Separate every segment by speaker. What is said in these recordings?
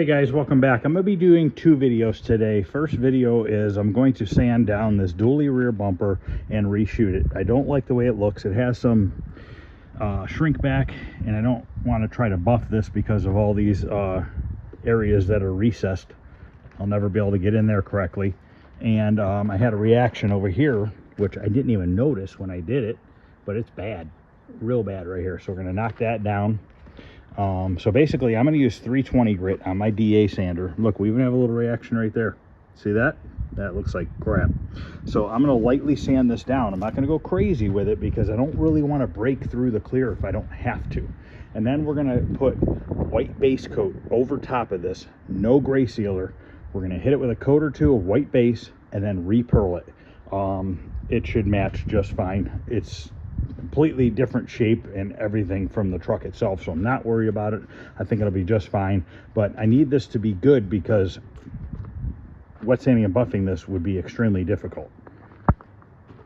Speaker 1: Hey guys, welcome back. I'm going to be doing two videos today. First video is I'm going to sand down this dually rear bumper and reshoot it. I don't like the way it looks. It has some shrink back, and I don't want to try to buff this because of all these areas that are recessed. I'll never be able to get in there correctly. And I had a reaction over here, which I didn't even notice when I did it, but it's bad, real bad right here. So we're going to knock that down. So basically I'm going to use 320 grit on my DA sander. Look, we even have a little reaction right there. See that? That looks like crap. So I'm going to lightly sand this down. I'm not going to go crazy with it because I don't really want to break through the clear if I don't have to. And then we're going to put white base coat over top of this, no gray sealer. We're going to hit it with a coat or two of white base and then re-pearl it. It should match just fine. It's completely different shape and everything from the truck itself, so I'm not worried about it. I think it'll be just fine, but I need this to be good because wet sanding and buffing this would be extremely difficult.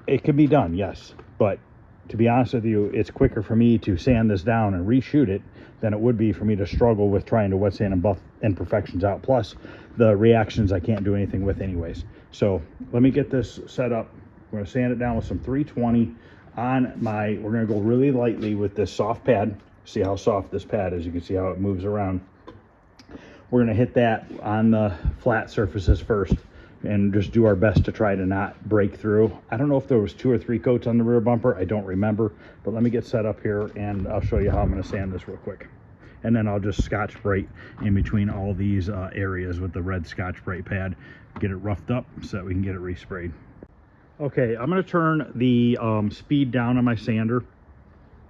Speaker 1: It can be done, yes, but to be honest with you, it's quicker for me to sand this down and reshoot it than it would be for me to struggle with trying to wet sand and buff imperfections out. Plus the reactions I can't do anything with anyways. So let me get this set up. We're going to sand it down with some 320 on my, we're going to go really lightly with this soft pad. See how soft this pad is. You can see how it moves around. We're going to hit that on the flat surfaces first and just do our best to try to not break through. I don't know if there was 2 or 3 coats on the rear bumper. I don't remember, but let me get set up here and I'll show you how I'm going to sand this real quick. And then I'll just Scotch-Brite in between all these areas with the red Scotch-Brite pad. Get it roughed up so that we can get it resprayed. Okay, I'm going to turn the speed down on my sander.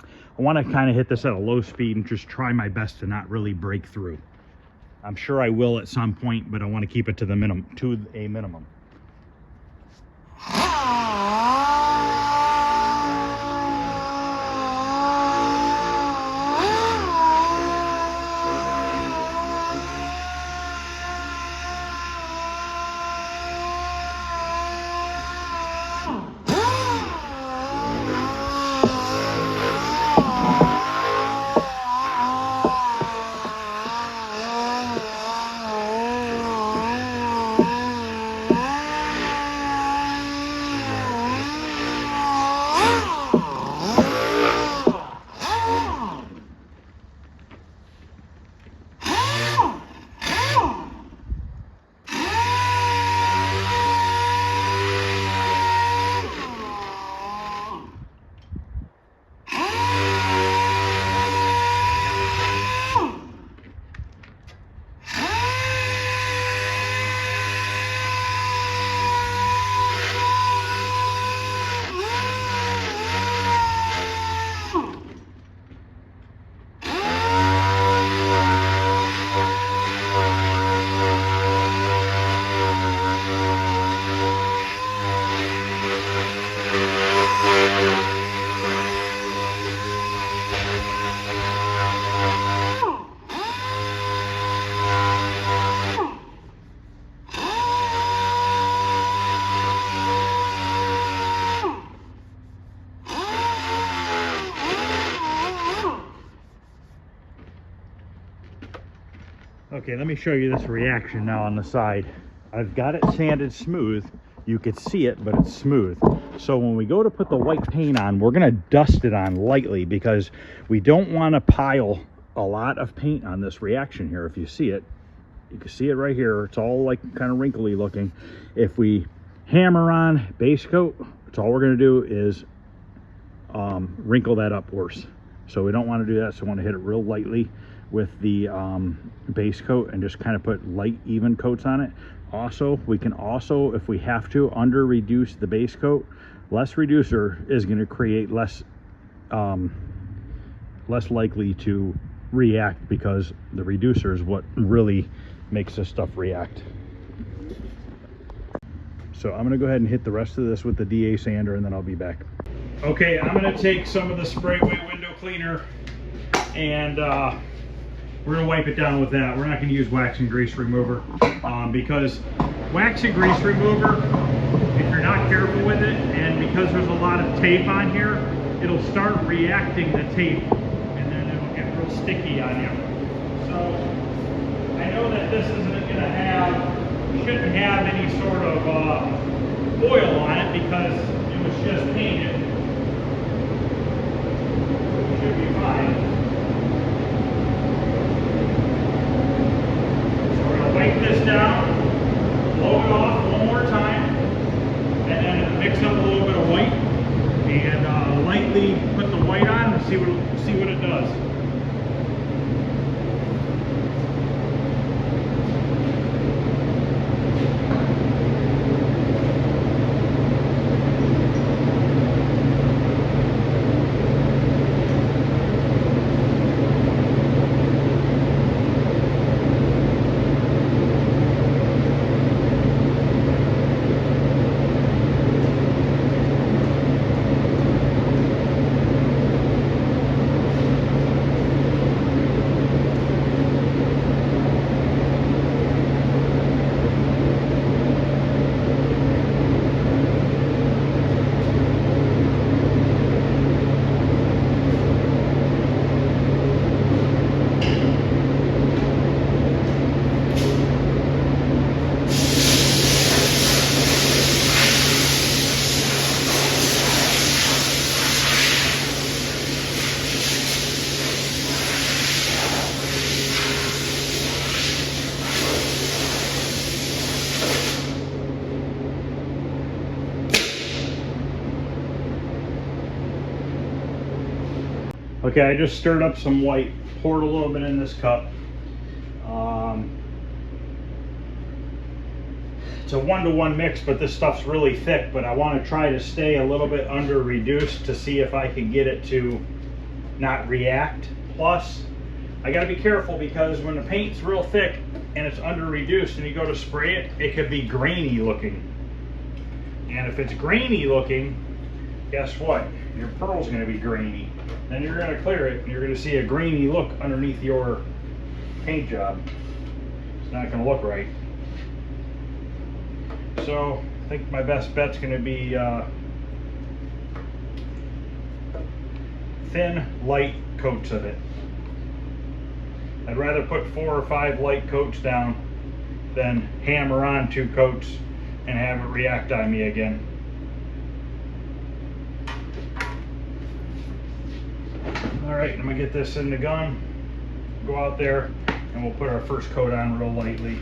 Speaker 1: I want to kind of hit this at a low speed and just try my best to not really break through. I'm sure I will at some point, but I want to keep it to the minimum, to a minimum. Okay, let me show you this reaction now on the side. I've got it sanded smooth. You could see it, but it's smooth. So when we go to put the white paint on, we're going to dust it on lightly because we don't want to pile a lot of paint on this reaction here. If you see it, you can see it right here. It's all like kind of wrinkly looking. If we hammer on base coat, it's all we're going to do is wrinkle that up worse. So we don't want to do that. So we want to hit it real lightly with the base coat and just kind of put light even coats on it. Also, we can also, if we have to, under reduce the base coat. Less reducer is going to create less likely to react because the reducer is what really makes this stuff react. So I'm going to go ahead and hit the rest of this with the DA sander and then I'll be back. Okay, I'm going to take some of the spray weight window cleaner and we're going to wipe it down with that. We're not going to use wax and grease remover because wax and grease remover, if you're not careful with it, and because there's a lot of tape on here, it'll start reacting the tape and then it'll get real sticky on you. So I know that this isn't going to have, shouldn't have any sort of oil on it because it was just painted. It should be fine. So we're going to wipe this down, blow it off one more time, and then mix up a little bit of white and lightly put the white on and see what it does. Okay, I just stirred up some white, poured a little bit in this cup. It's a 1-to-1 mix, but this stuff's really thick, but I want to try to stay a little bit under reduced to see if I can get it to not react. Plus, I got to be careful because when the paint's real thick and it's under reduced and you go to spray it, it could be grainy looking. And if it's grainy looking, guess what? Your pearl's going to be grainy. Then you're going to clear it and you're going to see a grainy look underneath your paint job. It's not going to look right. So I think my best bet's going to be thin, light coats of it. I'd rather put 4 or 5 light coats down than hammer on 2 coats and have it react on me again. All right, I'm gonna get this in the gun, go out there, and we'll put our first coat on real lightly.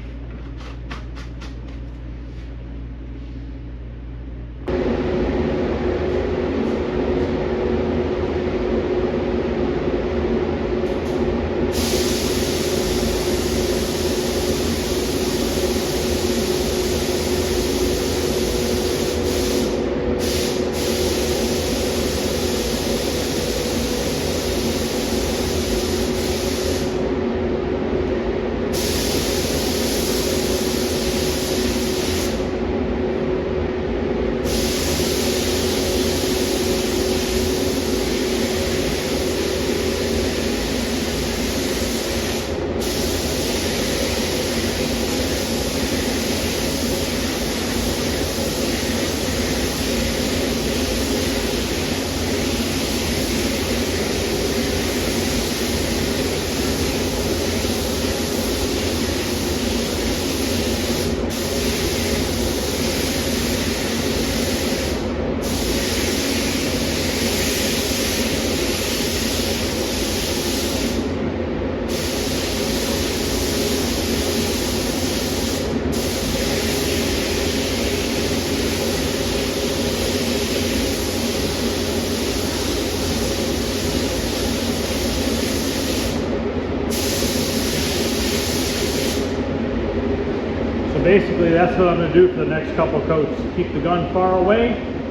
Speaker 1: Basically, that's what I'm going to do for the next couple coats. Keep the gun far away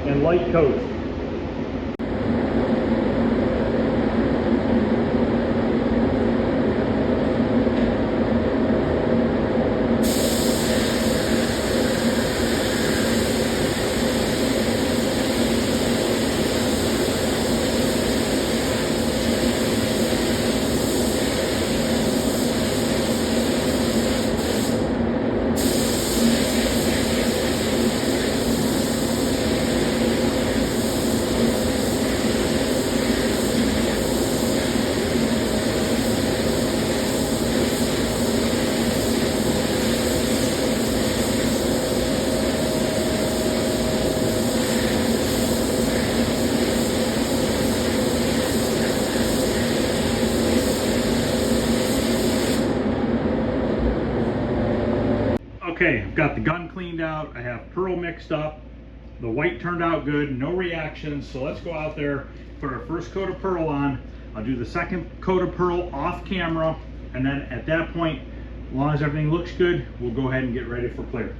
Speaker 1: and light coats. Okay, I've got the gun cleaned out. I have pearl mixed up. The white turned out good, no reactions. So let's go out there, put our first coat of pearl on. I'll do the second coat of pearl off camera. And then at that point, as long as everything looks good, we'll go ahead and get ready for clear.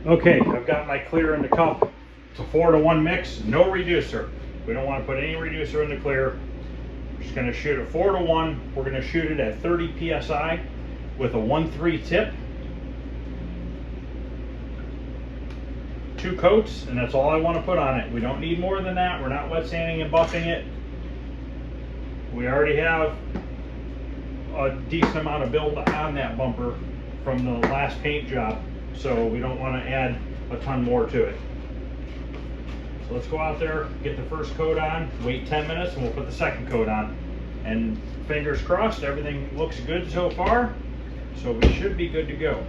Speaker 1: Okay, I've got my clear in the cup. It's a 4-to-1 mix, no reducer. We don't want to put any reducer in the clear. We're just going to shoot a 4-to-1. We're going to shoot it at 30 psi with a 1-3 tip. 2 coats, and that's all I want to put on it. We don't need more than that. We're not wet sanding and buffing it. We already have a decent amount of build on that bumper from the last paint job, so we don't want to add a ton more to it. So let's go out there, get the first coat on, wait 10 minutes, and we'll put the second coat on. And fingers crossed, everything looks good so far, so we should be good to go.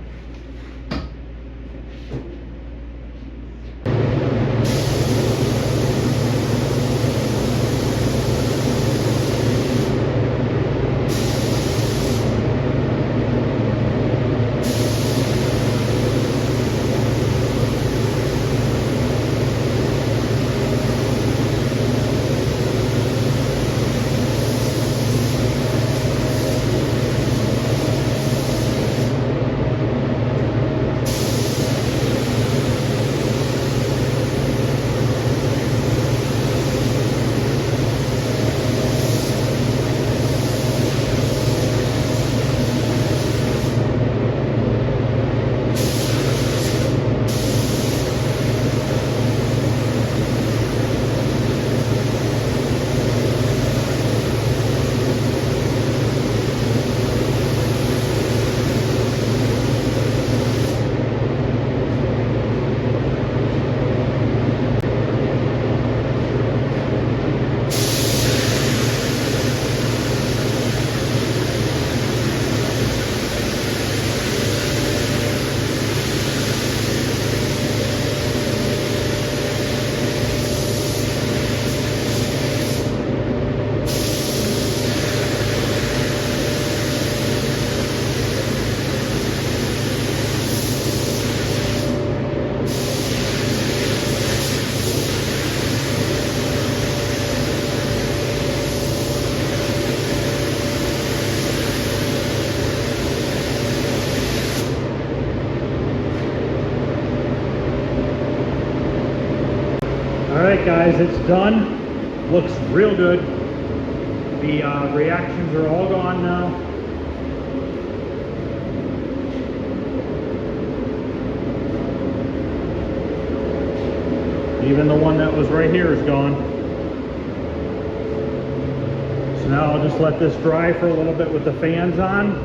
Speaker 1: Alright guys, it's done. Looks real good. The reactions are all gone now. Even the one that was right here is gone. So now I'll just let this dry for a little bit with the fans on.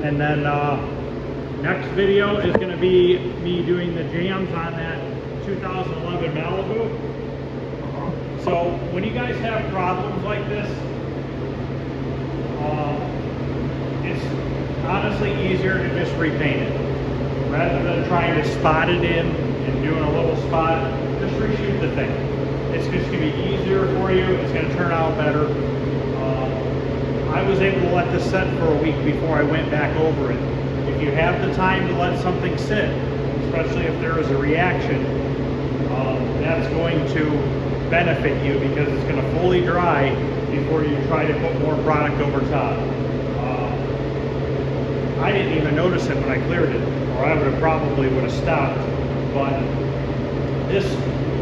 Speaker 1: And then next video is going to be me doing the jams on that 2011 Malibu. So when you guys have problems like this, it's honestly easier to just repaint it. Rather than trying to spot it in and doing a little spot, just reshoot the thing. It's just going to be easier for you. It's going to turn out better. I was able to let this set for a week before I went back over it. If you have the time to let something sit, especially if there is a reaction, that's going to benefit you because it's going to fully dry before you try to put more product over top. I didn't even notice it when I cleared it, or I would have stopped, but this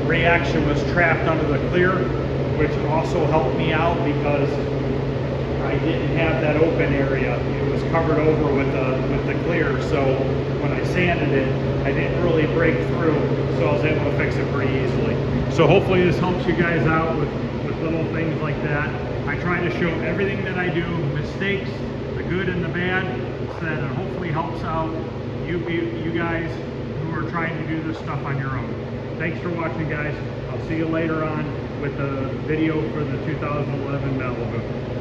Speaker 1: reaction was trapped under the clear, which also helped me out because I didn't have that open area. It was covered over with the clear, so when I sanded it, I didn't really break through, so I was able to fix it pretty easily. So hopefully this helps you guys out with little things like that. I try to show everything that I do, mistakes, the good and the bad, so that it hopefully helps out you guys who are trying to do this stuff on your own. Thanks for watching, guys. I'll see you later on with the video for the 2011 Malibu.